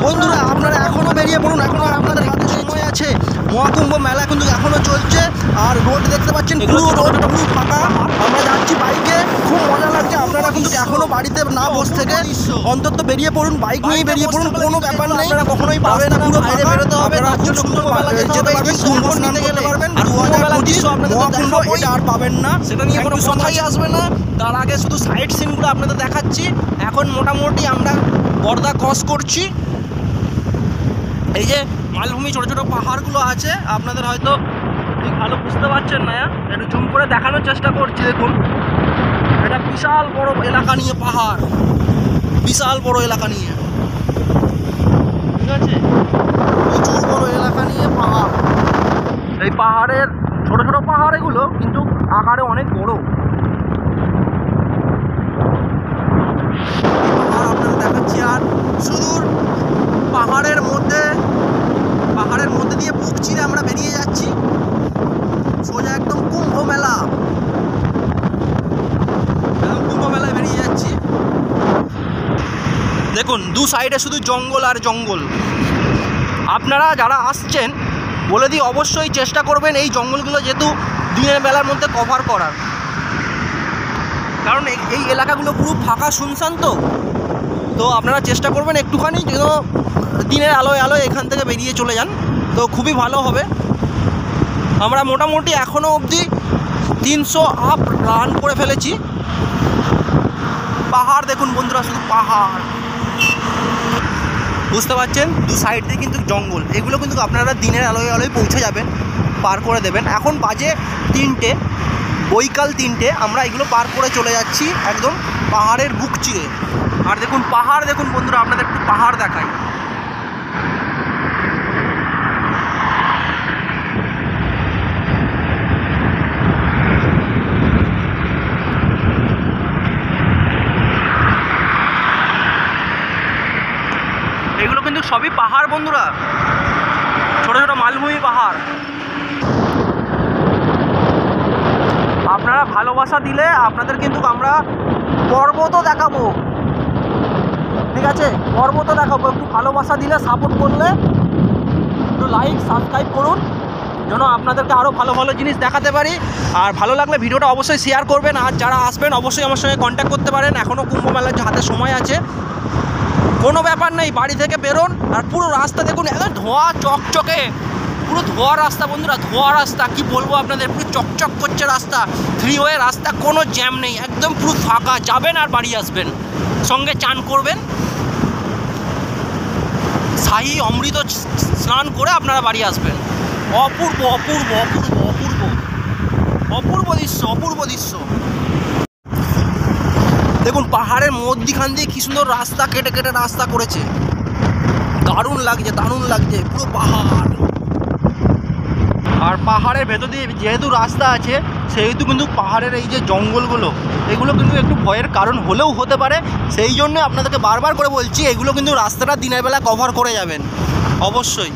বন্ধুরা আপনারা এখনও বেরিয়ে পড়ুন, এখনও আপনাদের হাতে সময় আছে। মহাকুম্ভ মেলা কিন্তু এখনও চলছে, আর রোড দেখতে পাচ্ছেন পুরো রোড পুরো ফাঁকা। আমরা যাচ্ছি বাইকে, খুব মজা লাগছে। আপনারা কিন্তু এখনও বাড়িতে না বসে থেকে অন্তত বেরিয়ে পড়ুন, বাইক নিয়েই বেরিয়ে পড়ুন, কোনো ব্যাপার নেই। আপনারা কখনোই পাবেন না, পুরো বাইরে বেরোতে হবে, তার জন্য সুন্দর যেতে পারবেন, কুম্ভ স্নান করতে পারবেন। আর 2025 মহাকুম্ভ এটা আর পাবেন না, সেটা নিয়ে কোনো কথাই আসবে না। তার আগে শুধু সাইড সিনগুলো আপনাদের দেখাচ্ছি। এখন মোটামুটি আমরা বর্দা ক্রস করছি। এই যে মালভূমি ছোটো ছোটো পাহাড়গুলো আছে, আপনাদের হয়তো ঠিক ভালো বুঝতে পারছেন না, একটু জুম করে দেখানোর চেষ্টা করছি। দেখুন, এটা বিশাল বড় এলাকা নিয়ে পাহাড়, বিশাল বড় এলাকা নিয়ে, ঠিক আছে, প্রচুর বড় এলাকা নিয়ে পাহাড়। এই পাহাড়ের ছোটো ছোটো পাহাড় এগুলো, কিন্তু আকারে অনেক বড় পাহাড় আপনাদের দেখাচ্ছি। আর সুদূর পাহাড়ের মধ্যে দিয়ে বুক চিরে আমরা বেরিয়ে যাচ্ছি সোজা একদম কুম্ভ মেলায় বেরিয়ে যাচ্ছি। দেখুন দু সাইডে শুধু জঙ্গল আর জঙ্গল। আপনারা যারা আসছেন বলে দিই, অবশ্যই চেষ্টা করবেন এই জঙ্গলগুলো যেহেতু দিনের বেলার মধ্যে কভার করার, কারণ এই এলাকাগুলো পুরো ফাঁকা শুনশান। তো আপনারা চেষ্টা করবেন একটুখানি যেন দিনের আলোয় এখান থেকে বেরিয়ে চলে যান, তো খুবই ভালো হবে। আমরা মোটামুটি এখনও অবধি 300 আপ রান করে ফেলেছি। পাহাড় দেখুন বন্ধুরা, শুধু পাহাড়, বুঝতে পারছেন, দু সাইড দিয়ে কিন্তু জঙ্গল। এগুলো কিন্তু আপনারা দিনের আলোয় পৌঁছে যাবেন, পার করে দেবেন। এখন বাজে 3টে, বৈকাল 3টে। আমরা এগুলো পার করে চলে যাচ্ছি একদম পাহাড়ের বুক চিরে। আর দেখুন পাহাড়, দেখুন বন্ধুরা, আপনাদের একটু পাহাড় দেখাই। এগুলো কিন্তু সবই পাহাড় বন্ধুরা, ছোট ছোট মালভূমি পাহাড়। আপনারা ভালোবাসা দিলে আপনাদের কিন্তু আমরা পর্বতও দেখাবো, ঠিক আছে, পর্বতও দেখাবো। একটু ভালোবাসা দিলে, সাপোর্ট করলে, একটু লাইক সাবস্ক্রাইব করুন, যেন আপনাদেরকে আরও ভালো ভালো জিনিস দেখাতে পারি। আর ভালো লাগলে ভিডিওটা অবশ্যই শেয়ার করবেন। আর যারা আসবেন অবশ্যই আমার সঙ্গে কন্ট্যাক্ট করতে পারেন, এখনও কুম্ভ মেলার হাতে সময় আছে, কোনো ব্যাপার নেই। বাড়ি থেকে বেরোন, আর পুরো রাস্তা দেখুন একদম ধোঁয়া চকচকে, পুরো ধোঁয়া রাস্তা বন্ধুরা, ধোঁয়া রাস্তা, কি বলবো আপনাদের, পুরো চকচক করছে রাস্তা, 3 ওয়ে রাস্তা, কোনো জ্যাম নেই, একদম পুরো ফাঁকা। যাবেন আর বাড়ি আসবেন, সঙ্গে চান করবেন, শাহী অমৃত স্নান করে আপনারা বাড়ি আসবেন। অপূর্ব অপূর্ব অপূর্ব অপূর্ব অপূর্ব দৃশ্য, অপূর্ব দৃশ্য। দেখুন পাহাড়ের মধ্যিখান দিয়ে কী সুন্দর রাস্তা, কেটে কেটে রাস্তা করেছে, দারুণ লাগছে, দারুণ লাগছে পুরো পাহাড়। আর পাহাড়ের ভেতর দিয়ে যেহেতু রাস্তা আছে, সেহেতু কিন্তু পাহাড়ের এই যে জঙ্গলগুলো, এগুলো কিন্তু একটু ভয়ের কারণ হলেও হতে পারে। সেই জন্য আপনাদেরকে বারবার করে বলছি, এগুলো কিন্তু রাস্তাটা দিনের বেলা কভার করে যাবেন অবশ্যই।